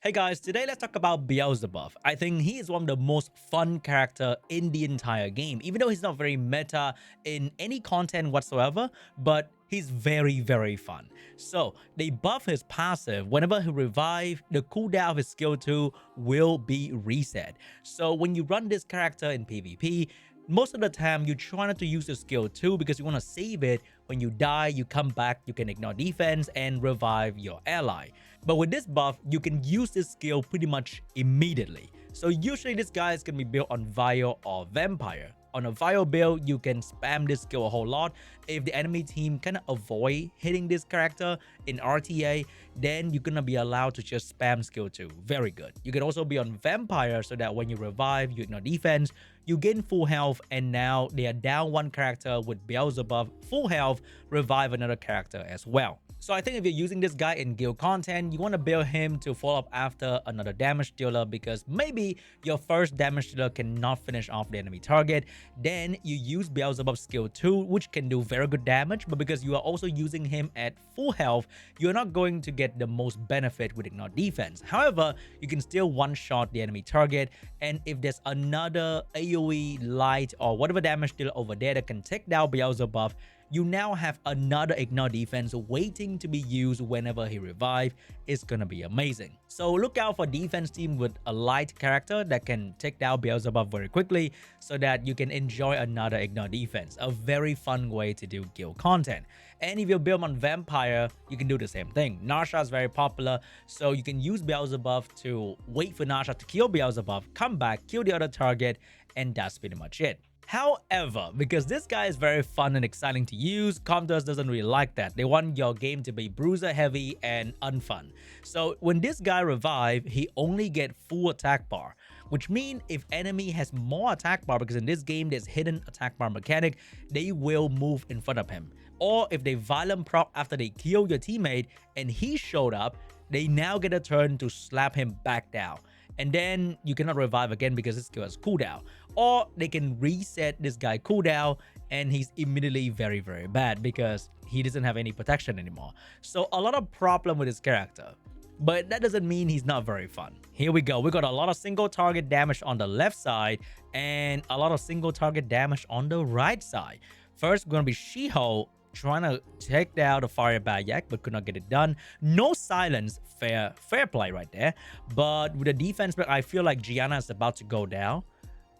Hey guys, today let's talk about Beelzebub. I think he is one of the most fun character in the entire game, even though he's not very meta in any content whatsoever, but he's very fun. So they buff his passive. Whenever he revive, the cooldown of his skill 2 will be reset. So when you run this character in PvP, most of the time you try not to use your skill 2 because you want to save it. When you die, you come back, you can ignore defense and revive your ally. But with this buff, you can use this skill pretty much immediately. So usually this guy is going to be built on Vial or Vampire. On a Vial build, you can spam this skill a whole lot. If the enemy team can avoid hitting this character in RTA, then you're going to be allowed to just spam skill 2. Very good. You can also be on Vampire so that when you revive, you ignore defense, you gain full health, and now they are down one character with Beelzebub full health, revive another character as well. So I think if you're using this guy in guild content, you want to build him to follow up after another damage dealer because maybe your first damage dealer cannot finish off the enemy target. Then you use Beelzebub's skill 2, which can do very good damage, but because you are also using him at full health, you're not going to get the most benefit with ignore defense. However, you can still one-shot the enemy target, and if there's another AoE, light, or whatever damage dealer over there that can take down Beelzebub, you now have another ignore defense waiting to be used whenever he revives. It's gonna be amazing. So look out for defense team with a light character that can take down Beelzebub very quickly so that you can enjoy another ignore defense. A very fun way to do guild content. And if you build on Vampire, you can do the same thing. Narsha is very popular, so you can use Beelzebub to wait for Narsha to kill Beelzebub, come back, kill the other target, and that's pretty much it. However, because this guy is very fun and exciting to use, Comters doesn't really like that. They want your game to be bruiser heavy and unfun. So when this guy revive, he only get full attack bar, which means if enemy has more attack bar, because in this game there's hidden attack bar mechanic, they will move in front of him. Or if they violent proc after they kill your teammate and he showed up, they now get a turn to slap him back down. And then you cannot revive again because his skill has cooldown. Or they can reset this guy cooldown and he's immediately very bad because he doesn't have any protection anymore. So a lot of problem with his character. But that doesn't mean he's not very fun. Here we go. We got a lot of single target damage on the left side and a lot of single target damage on the right side. First, we're going to be She-Hulk trying to take down the fire Bayak, but could not get it done. No silence, fair play right there. But with the defense, I feel like Gianna is about to go down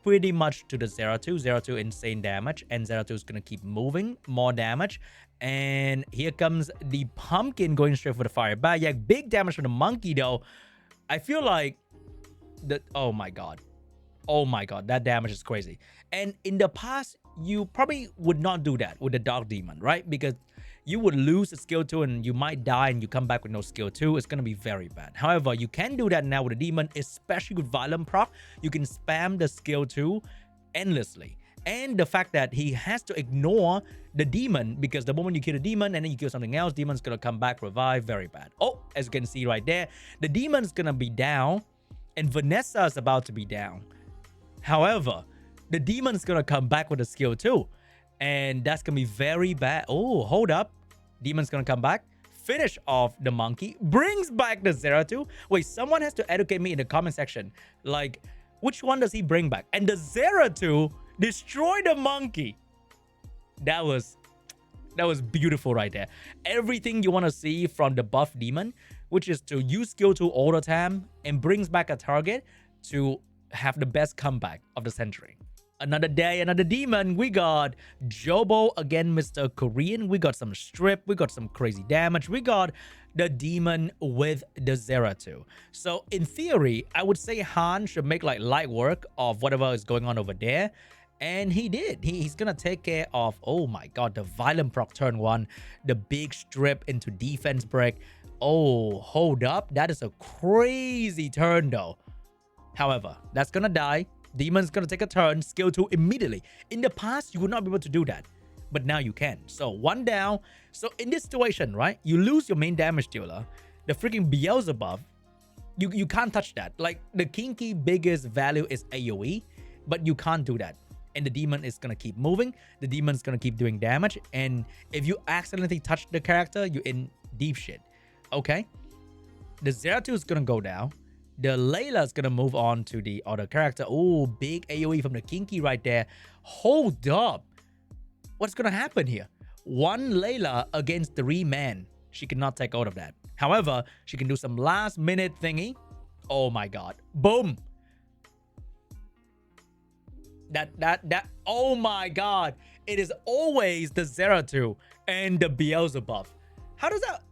pretty much to the 0-2. 0-2 insane damage, and 0-2 is going to keep moving, more damage. And here comes the pumpkin going straight for the fire Bayak. Big damage from the monkey though. I feel like that, oh my god, that damage is crazy. And in the past, you probably would not do that with the Dark Demon, right? Because you would lose the skill 2 and you might die and you come back with no skill 2. It's going to be very bad. However, you can do that now with a demon, especially with Violent proc. You can spam the skill 2 endlessly. And the fact that he has to ignore the demon, because the moment you kill the demon and then you kill something else, demon's going to come back, revive, very bad. Oh, as you can see right there, the demon's going to be down and Vanessa is about to be down. However, the demon's gonna come back with a skill 2, and that's gonna be very bad. Oh, hold up. Demon's gonna come back, finish off the monkey, brings back the 0-2. Wait, someone has to educate me in the comment section. Like, which one does he bring back? And the 0-2 destroyed the monkey. That was beautiful right there. Everything you want to see from the buff demon, which is to use skill 2 all the time and brings back a target to have the best comeback of the century. Another day, another demon. We got Jobo again, Mr. Korean. We got some strip. We got some crazy damage. We got the demon with the 0-2. So in theory, I would say Han should make like light work of whatever is going on over there. And he did. He's gonna take care of, oh my god, the violent proc turn 1, the big strip into defense break. Oh, hold up. That is a crazy turn though. However, that's gonna die. Demon's gonna take a turn, skill 2 immediately. In the past, you would not be able to do that, but now you can. So one down. So in this situation, right, you lose your main damage dealer, the freaking Beelzebub. You can't touch that. Like, the kinky biggest value is AoE, but you can't do that. And the demon is gonna keep moving. The demon's gonna keep doing damage. And if you accidentally touch the character, you're in deep shit. Okay? The 0-2 is gonna go down. The Layla's gonna move on to the other character. Oh, big AoE from the Kinky right there. Hold up. What's gonna happen here? One Layla against 3 men. She cannot take out of that. However, she can do some last minute thingy. Oh my god. Boom. Oh my god. It is always the Zeratul and the Beelzebub. How does that...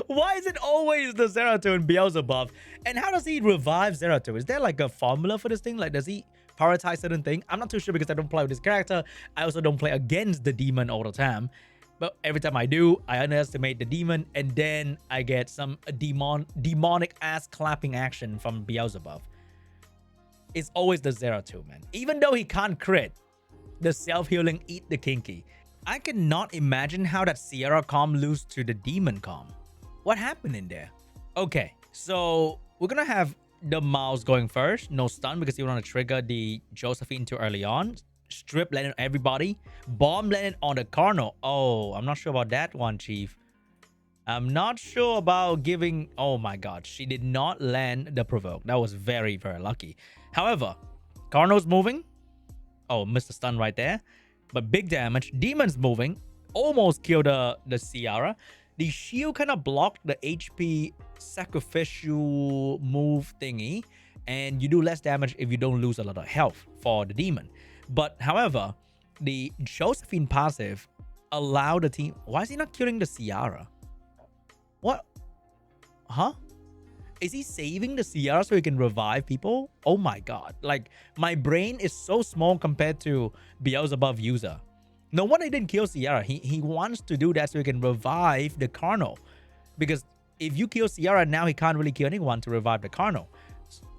Why is it always the Zeratul and Beelzebub? And how does he revive Zeratul? Is there like a formula for this thing? Like, does he prioritize certain thing? I'm not too sure because I don't play with this character. I also don't play against the demon all the time. But every time I do, I underestimate the demon, and then I get some demonic ass clapping action from Beelzebub. It's always the Zeratul, man. Even though he can't crit, the self-healing eat the Kinky. I cannot imagine how that Sierra comp lose to the demon comp. What happened in there? Okay, so we're gonna have the mouse going first. No stun because you want to trigger the Josephine too early on. Strip landed on everybody. Bomb landed on the Cardinal. Oh, I'm not sure about that one, Chief. I'm not sure about giving... Oh my god, she did not land the provoke. That was very, very lucky. However, Cardinal's moving. Oh, missed the stun right there. But big damage. Demon's moving. Almost killed the Sierra. The shield kind of blocked the HP sacrificial move thingy. And you do less damage if you don't lose a lot of health for the demon. But however, the Josephine passive allowed the team... Why is he not killing the Sierra? What? Huh? Is he saving the Sierra so he can revive people? Oh my god. Like, my brain is so small compared to Beelzebub user. No wonder he didn't kill Sierra. He wants to do that so he can revive the Cardinal. Because if you kill Sierra now, he can't really kill anyone to revive the Cardinal.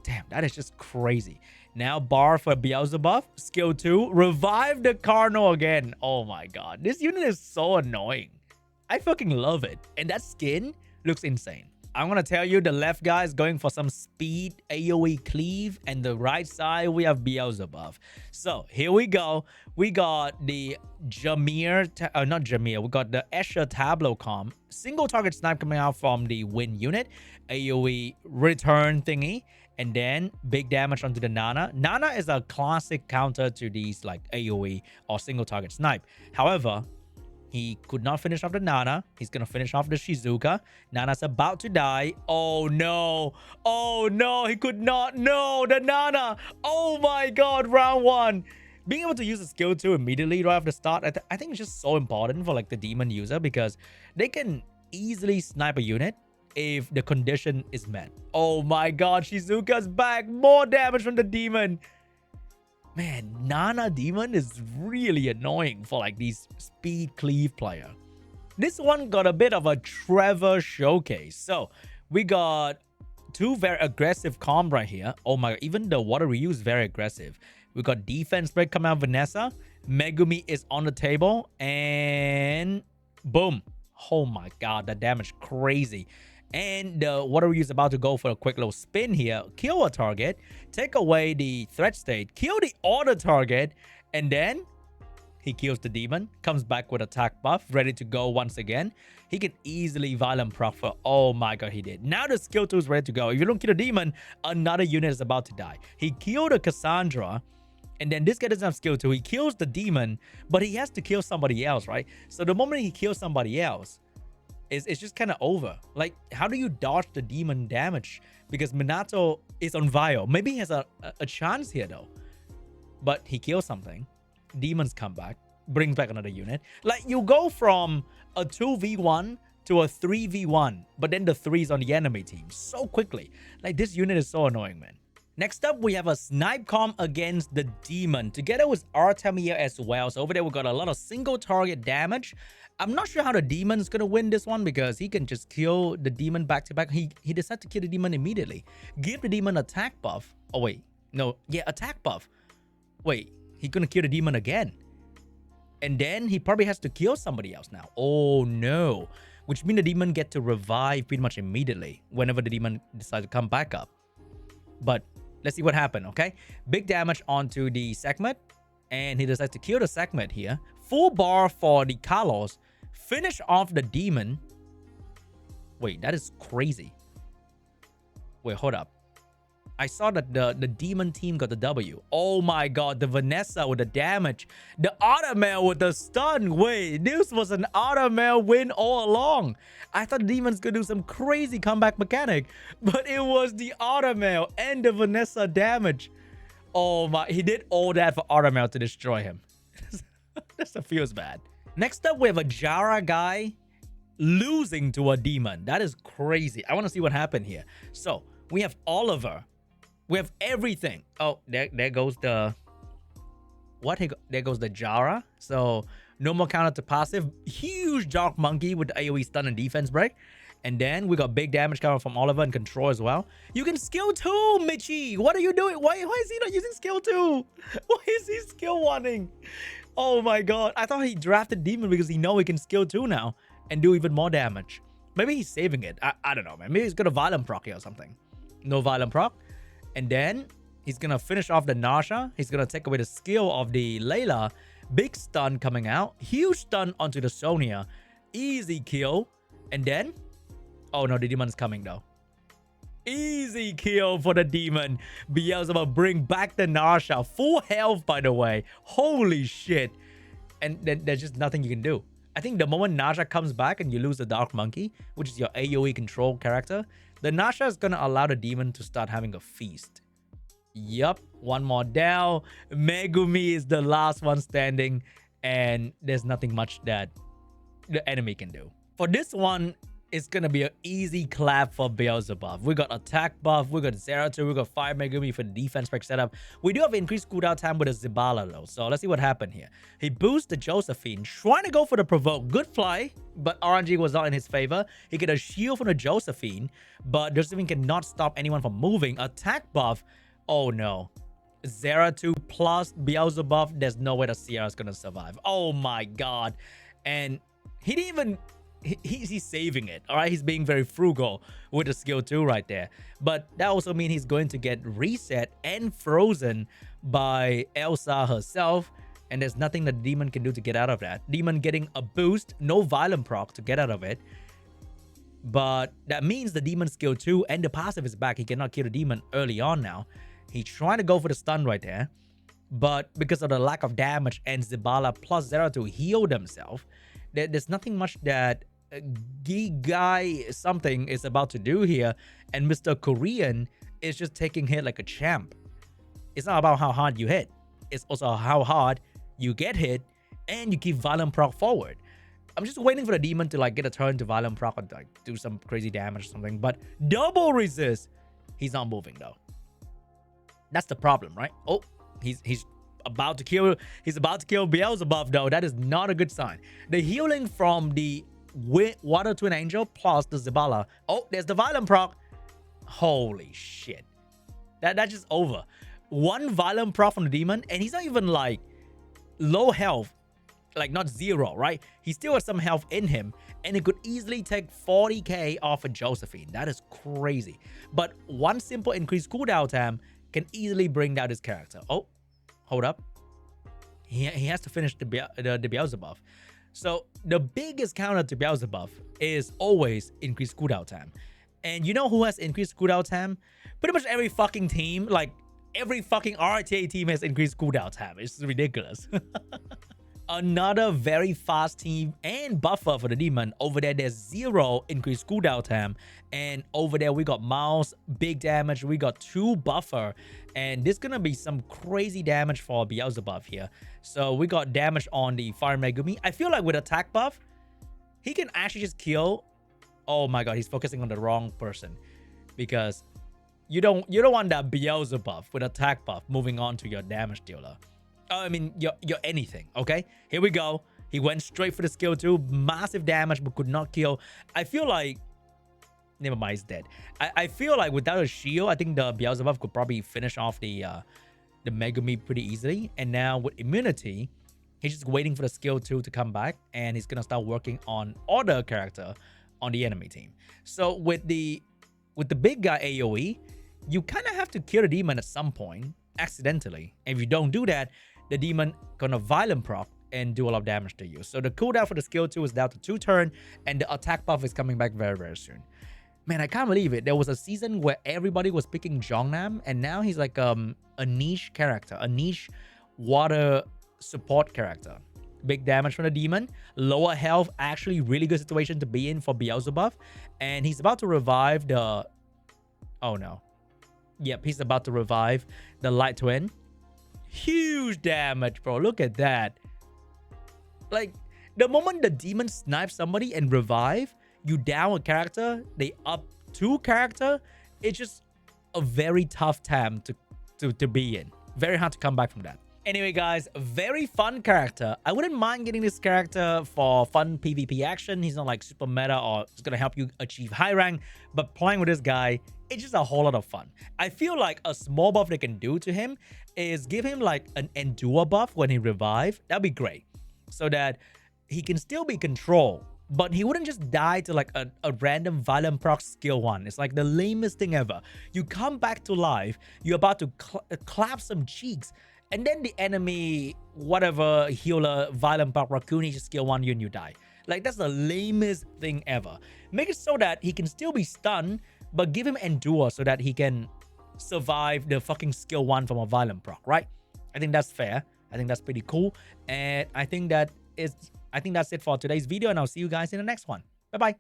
Damn, that is just crazy. Now bar for Beelzebub. Skill 2. Revive the Cardinal again. Oh my god. This unit is so annoying. I fucking love it. And that skin looks insane. I'm gonna tell you, the left guy is going for some speed AoE cleave, and the right side we have Beelzebub. So here we go. We got the Jameer, not Jameer. We got the Escher Tableau comp. Single target snipe coming out from the Win unit. AoE return thingy. And then big damage onto the Nana. Nana is a classic counter to these like AoE or single target snipe. However, he could not finish off the Nana. He's going to finish off the Shizuka. Nana's about to die. Oh, no. Oh, no. He could not. No, the Nana. Oh, my God. Round 1. Being able to use the skill 2 immediately right off the start, I think it's just so important for like the demon user because they can easily snipe a unit if the condition is met. Oh, my God. Shizuka's back. More damage from the demon. Man, Nana Demon is really annoying for like these speed cleave player. This one got a bit of a Trevor showcase. So we got 2 very aggressive comp right here. Oh my, even the water reuse is very aggressive. We got defense break coming out Vanessa. Megumi is on the table and boom. Oh my god, that damage crazy. And the water reuse is about to go for a quick little spin here. Kill a target, take away the threat state, kill the auto target, and then he kills the demon, comes back with attack buff, ready to go once again. He can easily violent proc for... Oh my god, he did. Now the skill 2 is ready to go. If you don't kill the demon, another unit is about to die. He killed a Cassandra, and then this guy doesn't have skill 2. He kills the demon, but he has to kill somebody else, right? So the moment he kills somebody else, it's just kind of over. Like, how do you dodge the demon damage? Because Minato is on Vio. Maybe he has a chance here, though. But he kills something. Demons come back. Brings back another unit. Like, you go from a 2v1 to a 3v1. But then the 3 is on the enemy team. So quickly. Like, this unit is so annoying, man. Next up, we have a snipe comp against the demon. Together with Artemia as well. So over there, we got a lot of single target damage. I'm not sure how the demon is going to win this one because he can just kill the demon back to back. He decided to kill the demon immediately. Give the demon attack buff. Oh, wait. No. Yeah, attack buff. Wait. He's going to kill the demon again. And then he probably has to kill somebody else now. Oh, no. Which means the demon get to revive pretty much immediately whenever the demon decides to come back up. But let's see what happened, okay? Big damage onto the segment. And he decides to kill the segment here. Full bar for the Kalos. Finish off the demon. Wait, that is crazy. Wait, hold up. I saw that the demon team got the W. Oh my god, the Vanessa with the damage. The Automail with the stun. Wait, this was an Automail win all along. I thought demons could do some crazy comeback mechanic, but it was the Automail and the Vanessa damage. Oh my, he did all that for Automail to destroy him. That feels bad. Next up, we have a Jara guy losing to a demon. That is crazy. I want to see what happened here. So, we have Oliver. We have everything. Oh, there goes the... What? There goes the Jara. So, no more counter to passive. Huge Dark Monkey with the AoE stun and defense break. And then we got big damage coming from Oliver and control as well. You can skill 2, Michi. What are you doing? Why is he not using skill 2? Why is he skill 1ing? Oh my god. I thought he drafted demon because he know he can skill 2 now and do even more damage. Maybe he's saving it. I don't know, man. Maybe he's got a violent proc here or something. No violent proc. And then he's going to finish off the Nasha. He's going to take away the skill of the Layla. Big stun coming out. Huge stun onto the Sonya. Easy kill. And then... Oh no, the demon's coming though. Easy kill for the demon. Beelzebub bring back the Nasha. Full health, by the way. Holy shit. And then there's just nothing you can do. I think the moment Nasha comes back and you lose the Dark Monkey, which is your AoE control character, the Nasha is going to allow the demon to start having a feast. Yup, one more down. Megumi is the last one standing, and there's nothing much that the enemy can do. For this one, it's going to be an easy clap for Beelzebub. We got attack buff, we got Zeratul, we got Fire Megumi for the defense spec setup. We do have increased cooldown time with a Zibala though, so let's see what happened here. He boosts the Josephine, trying to go for the provoke. Good fly, but RNG was not in his favor. He get a shield from the Josephine, but Josephine cannot stop anyone from moving. Attack buff, oh no. Zeratul plus Beelzebub, there's no way that Sierra's gonna survive. Oh my god. And he didn't even... He's saving it, all right? He's being very frugal with the skill 2 right there. But that also means he's going to get reset and frozen by Elsa herself. And there's nothing that Demon can do to get out of that. Demon getting a boost, no violent proc to get out of it. But that means the Demon skill 2 and the passive is back. He cannot kill the Demon early on now. He's trying to go for the stun right there. But because of the lack of damage and Zibala plus Zeratul heal themselves, there's nothing much that Guy something is about to do here, and Mr. Korean is just taking hit like a champ. It's not about how hard you hit, it's also how hard you get hit and you keep violent proc forward. I'm just waiting for the demon to like get a turn to violent proc and like do some crazy damage or something, but double resist. He's not moving though. That's the problem, right? Oh, he's about to kill Beelzebub though. That is not a good sign. The healing from the Water Twin Angel plus the Zibala. Oh, there's the violent proc. Holy shit. That's just over. One violent proc from the demon, and he's not even like low health, like not zero, right? He still has some health in him, and it could easily take 40k off of Josephine. That is crazy. But one simple increased cooldown time can easily bring down his character. Oh, hold up. He has to finish the Beelzebub. So the biggest counter to Beelzebub is always increased cooldown time. And you know who has increased cooldown time? Pretty much every fucking team. Like every fucking RTA team has increased cooldown time. It's ridiculous. Another very fast team and buffer for the demon. Over there, there's 0 increased cooldown time. And over there, we got Miles, big damage. We got 2 buffer. And this is going to be some crazy damage for Beelzebub here. So we got damage on the Fire Megumi. I feel like with attack buff, he can actually just kill. Oh my god, he's focusing on the wrong person. Because you don't want that Beelzebub with attack buff moving on to your damage dealer. I mean, your anything, okay? Here we go. He went straight for the skill 2. Massive damage, but could not kill. I feel like... Never mind, he's dead. I feel like without a shield, I think the Beelzebub could probably finish off the Megumi pretty easily. And now with immunity, he's just waiting for the skill 2 to come back. And he's going to start working on other character on the enemy team. So with the big guy AoE, you kind of have to kill the demon at some point, accidentally. And if you don't do that, the demon gonna violent proc and do a lot of damage to you. So the cooldown for the skill 2 is down to 2 turns, and the attack buff is coming back very, very soon. Man, I can't believe it. There was a season where everybody was picking Jongnam, and now he's like a niche character, a niche water support character. Big damage from the demon, lower health, actually really good situation to be in for Beelzebub. And he's about to revive the... Oh no. Yep, he's about to revive the Light Twin. Huge damage, bro. Look at that. Like, the moment the demon snipes somebody and revive, you down a character, they up 2 character, it's just a very tough time to be in. Very hard to come back from that. Anyway, guys, very fun character. I wouldn't mind getting this character for fun PvP action. He's not like super meta or it's gonna help you achieve high rank, but playing with this guy, it's just a whole lot of fun. I feel like a small buff they can do to him is give him like an endure buff when he revive. That'd be great, so that he can still be controlled, but he wouldn't just die to like a random violent proc skill 1. It's like the lamest thing ever. You come back to life, you're about to clap some cheeks, and then the enemy, whatever healer, violent proc raccoon, he just skill 1 you and you die. Like, that's the lamest thing ever. Make it so that he can still be stunned, but give him endure so that he can survive the fucking skill 1 from a violent proc, right? I think that's fair. I think that's pretty cool. And I think that's it for today's video, and I'll see you guys in the next one. Bye-bye.